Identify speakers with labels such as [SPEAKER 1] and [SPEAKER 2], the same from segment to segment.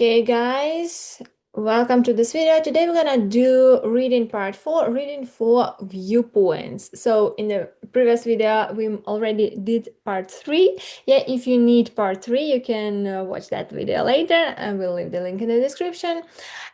[SPEAKER 1] Okay, guys, welcome to this video. Today we're gonna do reading part 4, reading for viewpoints. So in the previous video, we already did part 3. Yeah, if you need part 3, you can watch that video later. I will leave the link in the description.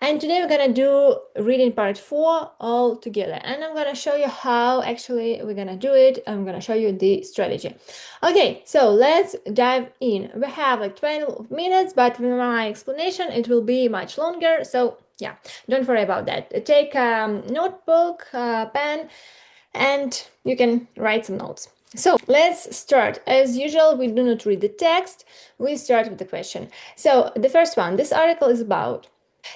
[SPEAKER 1] And today we're gonna do reading part 4 all together. And I'm gonna show you how actually we're gonna do it. I'm gonna show you the strategy. Okay, so let's dive in. We have like 12 minutes, but with my explanation, it will be much longer. So yeah, don't worry about that. Take a notebook, pen, and you can write some notes. So let's start. As usual, we do not read the text. We start with the question. So the first one, this article is about.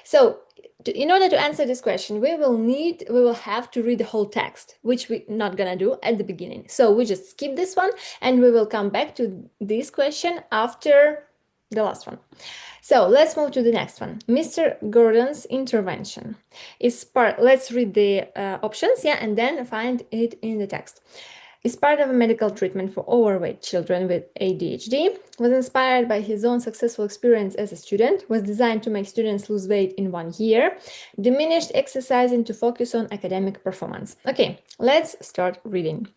[SPEAKER 1] So in order to answer this question, we will have to read the whole text, which we're not gonna do at the beginning. So we just skip this one and we will come back to this question after the last one. So let's move to the next one. Mr. Gordon's intervention is part. Let's read the options, yeah, and then find it in the text. Is part of a medical treatment for overweight children with ADHD, was inspired by his own successful experience as a student, was designed to make students lose weight in 1 year, diminished exercising to focus on academic performance. Okay, let's start reading.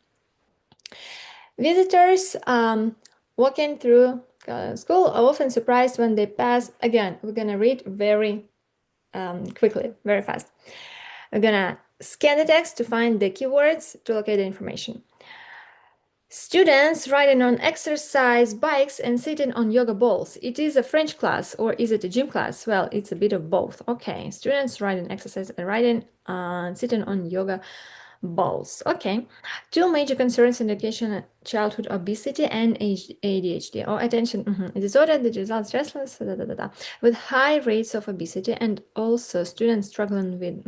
[SPEAKER 1] Visitors walking through school are often surprised when they pass. Again, we're gonna read very quickly, very fast. We're gonna scan the text to find the keywords to locate the information. Students riding on exercise bikes and sitting on yoga balls. It is a French class or is it a gym class? Well, it's a bit of both. Okay, students riding exercise and riding sitting on yoga balls. Okay, two major concerns in education: childhood obesity and ADHD or attention disorder that results restless with high rates of obesity and also students struggling with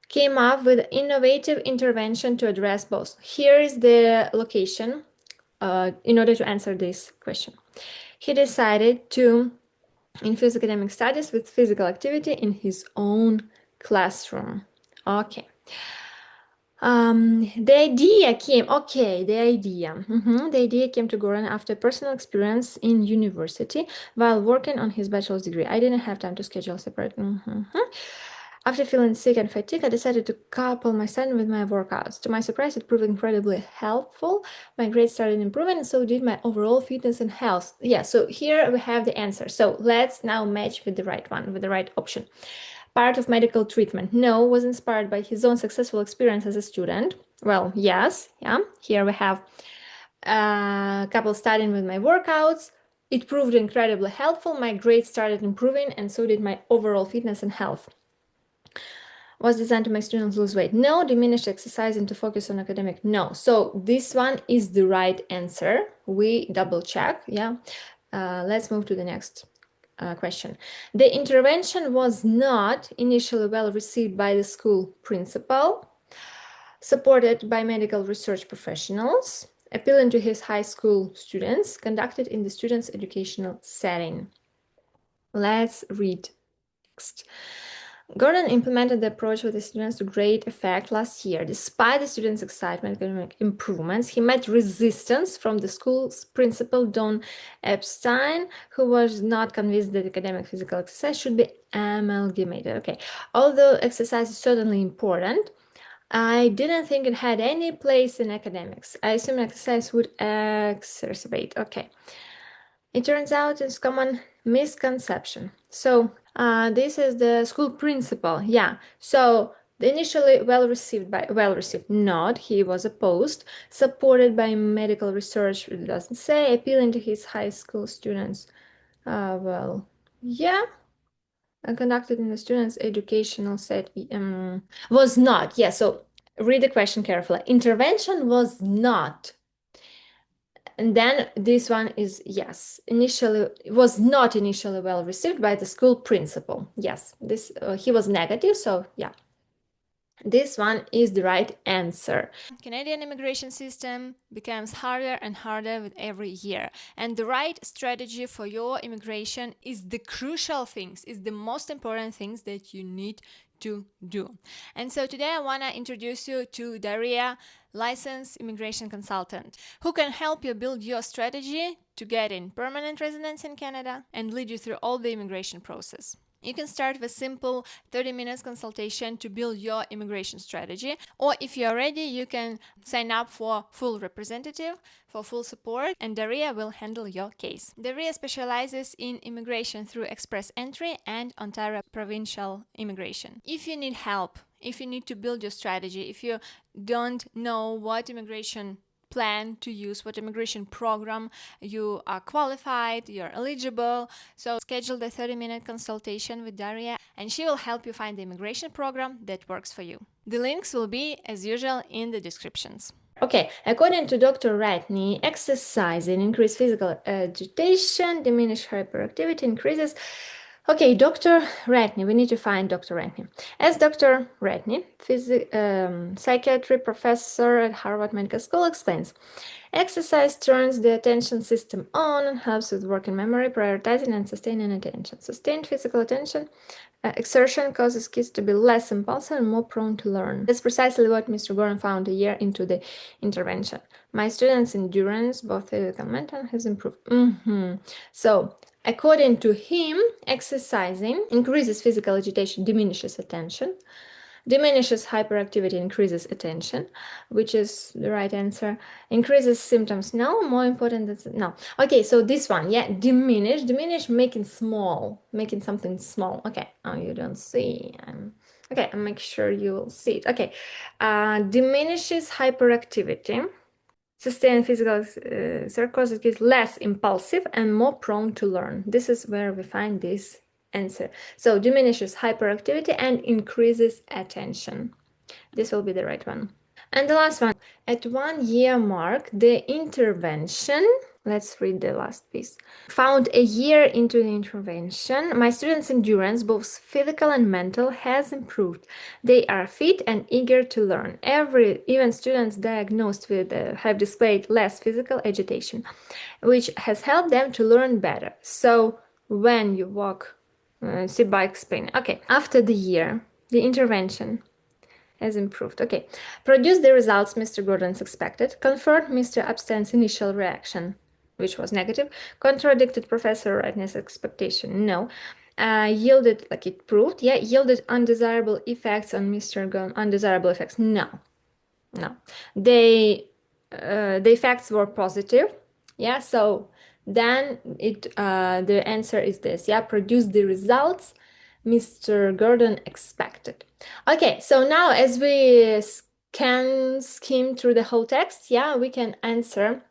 [SPEAKER 1] came up with innovative intervention to address both. Here is the location in order to answer this question. He decided to infuse academic studies with physical activity in his own classroom. Okay. The idea came to Goran after personal experience in university while working on his bachelor's degree. I didn't have time to schedule separate. After feeling sick and fatigued, I decided to couple my study with my workouts. To my surprise, it proved incredibly helpful. My grades started improving, and so did my overall fitness and health. Yeah, so here we have the answer. So let's now match with the right one, with the right option. Part of medical treatment. No, was inspired by his own successful experience as a student. Well, yes, yeah. Here we have a couple studying with my workouts. It proved incredibly helpful. My grades started improving, and so did my overall fitness and health. Was designed to make students lose weight. No. Diminished exercising to focus on academic. No. So this one is the right answer. We double check. Yeah. Let's move to the next question. The intervention was not initially well received by the school principal, supported by medical research professionals, appealing to his high school students, conducted in the students' educational setting. Let's read next. Gordon implemented the approach with the students to great effect last year. Despite the students' excitement and academic improvements, he met resistance from the school's principal, Don Epstein, who was not convinced that academic physical exercise should be amalgamated. Okay, although exercise is certainly important, I didn't think it had any place in academics. I assume exercise would exacerbate. Okay. It turns out it's common misconception. So this is the school principal. Yeah. So initially well received, not. He was opposed. Supported by medical research, it doesn't say. Appealing to his high school students. Well, yeah. Conducted in the students' educational set was not. Yeah. So read the question carefully. Intervention was not. And then this one is yes. Initially, was not initially well received by the school principal. Yes, this he was negative. So yeah. This one is the right answer. Canadian immigration system becomes harder and harder with every year, and the right strategy for your immigration is the crucial things, is the most important things that you need to do. And so today I want to introduce you to Daria, licensed immigration consultant, who can help you build your strategy to get in permanent residence in Canada and lead you through all the immigration process. You can start with simple 30 minutes consultation to build your immigration strategy, or if you are ready, you can sign up for full representative for full support, and Daria will handle your case. Daria specializes in immigration through express entry and Ontario provincial immigration. If you need help, if you need to build your strategy, if you don't know what immigration plan to use, what immigration program you are qualified, you're eligible. So schedule the 30-minute consultation with Daria and she will help you find the immigration program that works for you. The links will be, as usual, in the descriptions. Okay, according to Dr. Ratney, exercising increases physical agitation, diminish hyperactivity, increases. Okay, Dr. Ratney, we need to find Dr. Ratney. As Dr. Ratney, psychiatry professor at Harvard Medical School, explains, exercise turns the attention system on and helps with working memory, prioritizing, and sustaining attention. Sustained physical attention exertion causes kids to be less impulsive and more prone to learn. That's precisely what Mr. Gordon found a year into the intervention. My students' endurance, both physical and mental, has improved. So, according to him, exercising increases physical agitation, diminishes attention. Diminishes hyperactivity, increases attention, which is the right answer. Increases symptoms, no. More important than no. Okay, so this one, yeah, diminish, making small, making something small. Okay, oh, you don't see. Okay, I'll make sure you will see it. Okay, diminishes hyperactivity. Sustained physical circles is less impulsive and more prone to learn. This is where we find this answer. So diminishes hyperactivity and increases attention. This will be the right one. And the last one, at 1 year mark, the intervention, let's read the last piece. Found a year into the intervention, my students' endurance, both physical and mental, has improved. They are fit and eager to learn. Even students diagnosed with have displayed less physical agitation, which has helped them to learn better. So when you walk, sit by explain. Okay, after the year, the intervention has improved. Okay. Produce the results Mr. Gordon's expected. Confirmed Mr. Epstein's initial reaction, which was negative. Contradicted Professor Ratney's expectation. No. Yielded, like it proved, yeah, yielded undesirable effects on Mr. Gordon. Undesirable effects. No. No. The effects were positive. Yeah, so then the answer is this. Yeah, produce the results Mr. Gordon expected. Okay, so now as we can skim through the whole text, yeah, we can answer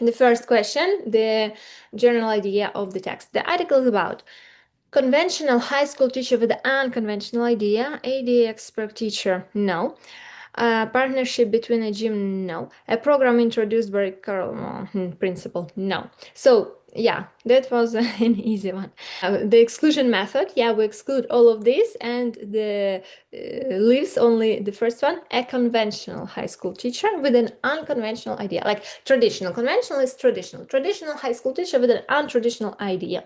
[SPEAKER 1] the first question, the general idea of the text. The article is about conventional high school teacher with an unconventional idea, ADA expert teacher, no. A partnership between a gym, no. A program introduced by Carl principal, no. So yeah, that was an easy one. The exclusion method, yeah, we exclude all of this and the leaves only the first one, a conventional high school teacher with an unconventional idea. Like traditional, conventional is traditional. Traditional high school teacher with an untraditional idea.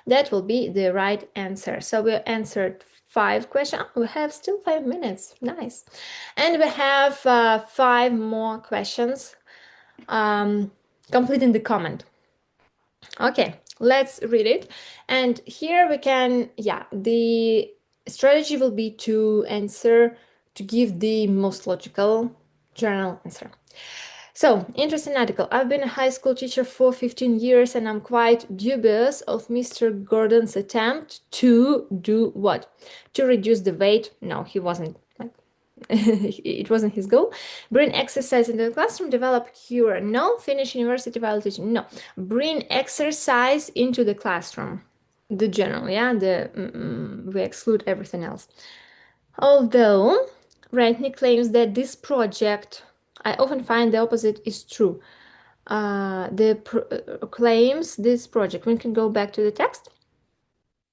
[SPEAKER 1] That will be the right answer. So we answered 5 questions. We have still 5 minutes. Nice. And we have 5 more questions completing the comment. Okay, let's read it. And here we can, yeah, the strategy will be to answer, to give the most logical general answer. So, interesting article. I've been a high school teacher for 15 years and I'm quite dubious of Mr. Gordon's attempt to do what? To reduce the weight. No, he wasn't. It wasn't his goal. Bring exercise into the classroom, develop cure. No. Finish university while teaching. No. Bring exercise into the classroom. The general, yeah, we exclude everything else. Although Rentney claims that this project, I often find the opposite is true. Claims this project. We can go back to the text.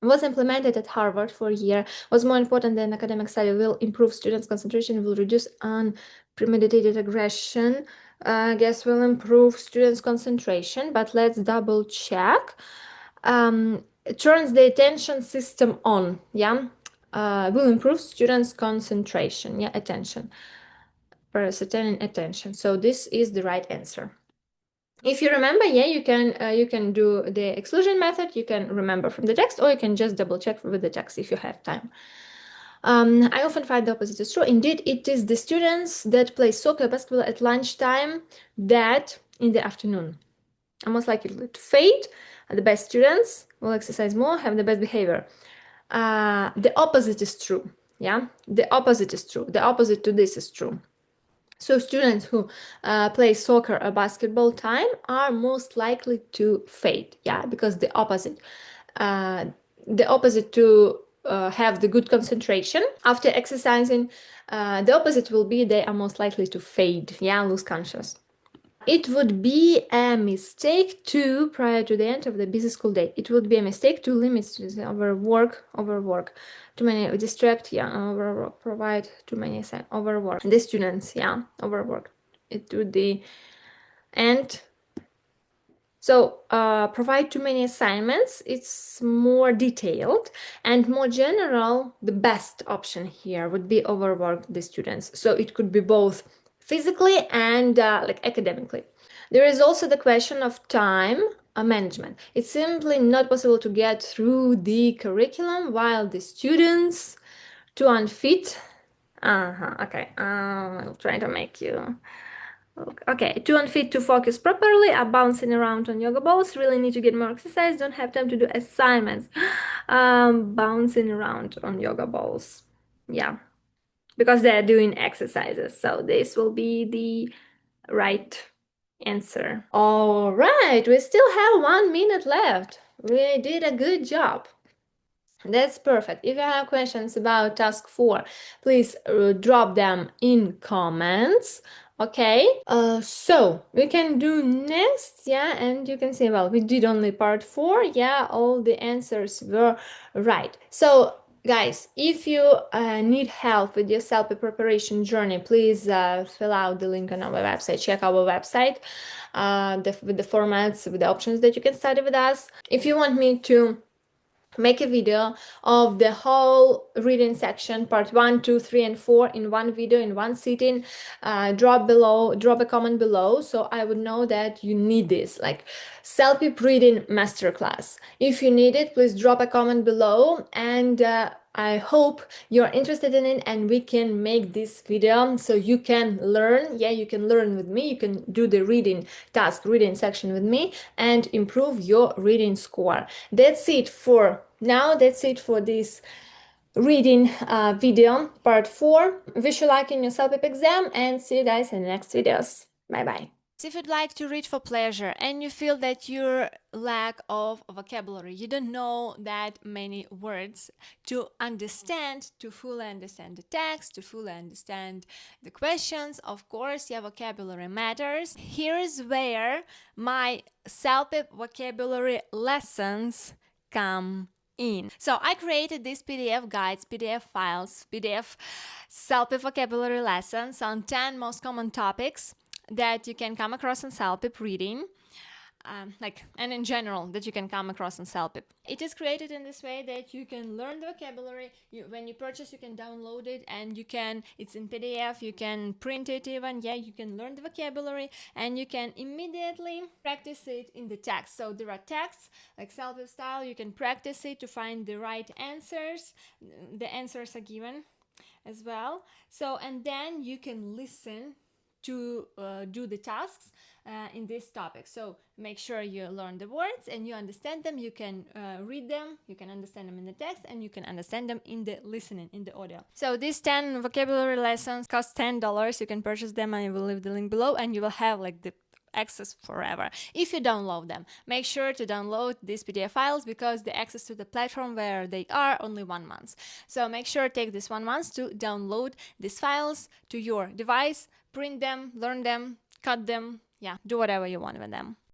[SPEAKER 1] was implemented at Harvard for a year, was more important than academic study, will improve students' concentration, will reduce unpremeditated aggression, I guess will improve students' concentration, but let's double check. Turns the attention system on, yeah? Will improve students' concentration, yeah, attention, serotonin attention. So this is the right answer. If you remember, yeah, you can do the exclusion method, you can remember from the text, or you can just double check with the text if you have time. I often find the opposite is true. Indeed, it is the students that play soccer, basketball at lunchtime that in the afternoon are most likely to fade. The best students will exercise more, have the best behavior. The opposite is true. Yeah, the opposite is true. The opposite to this is true. So students who play soccer or basketball time are most likely to fade. Yeah, because the opposite to have the good concentration after exercising, the opposite will be they are most likely to fade. Yeah, lose conscious. It would be a mistake to, prior to the end of the busy school day, it would be a mistake to limit students overwork, too many distract, yeah, overwork, provide too many, overwork, the students, yeah, overwork. It would be, and so provide too many assignments, it's more detailed and more general. The best option here would be overwork the students. So it could be both physically and like academically. There is also the question of time management. It's simply not possible to get through the curriculum while the students too unfit. Okay, I'll try to make you. Okay, too unfit to focus properly, are bouncing around on yoga balls, really need to get more exercise, don't have time to do assignments. Bouncing around on yoga balls. Yeah, because they're doing exercises. So this will be the right answer. All right, we still have 1 minute left. We did a good job. That's perfect. If you have questions about task 4, please drop them in comments. Okay, so we can do next, yeah, and you can say, well, we did only part 4, yeah, all the answers were right. So guys, if you need help with your CELPIP preparation journey, please fill out the link on our website, check our website with the formats, with the options that you can study with us. If you want me to make a video of the whole reading section, part 1, 2, 3, and 4 in one video, in one sitting, drop a comment below, so I would know that you need this, like CELPIP reading masterclass. If you need it, please drop a comment below, and I hope you're interested in it and we can make this video so you can learn. Yeah, you can learn with me, you can do the reading section with me and improve your reading score. That's it for now. That's it for this reading video, part 4. Wish you luck in your CELPIP exam and see you guys in the next videos. Bye bye. If you'd like to read for pleasure and you feel that your lack of vocabulary, you don't know that many words to understand, to fully understand the text, to fully understand the questions, of course, your vocabulary matters. Here's where my CELPIP vocabulary lessons come in. So I created these PDF guides, PDF files, PDF CELPIP vocabulary lessons on 10 most common topics that you can come across in CELPIP reading, and in general that you can come across in CELPIP. It is created in this way that you can learn the vocabulary. When you purchase, you can download it and it's in PDF, you can print it even, yeah, you can learn the vocabulary and you can immediately practice it in the text. So there are texts, like CELPIP style, you can practice it to find the right answers. The answers are given as well. So, and then you can listen to do the tasks in this topic. So make sure you learn the words and you understand them. You can read them, you can understand them in the text, and you can understand them in the listening, in the audio. So these 10 vocabulary lessons cost $10. You can purchase them, and I will leave the link below, and you will have like the access forever. If you download them, make sure to download these PDF files because the access to the platform where they are only 1 month. So make sure take this 1 month to download these files to your device, print them, learn them, cut them, yeah, do whatever you want with them.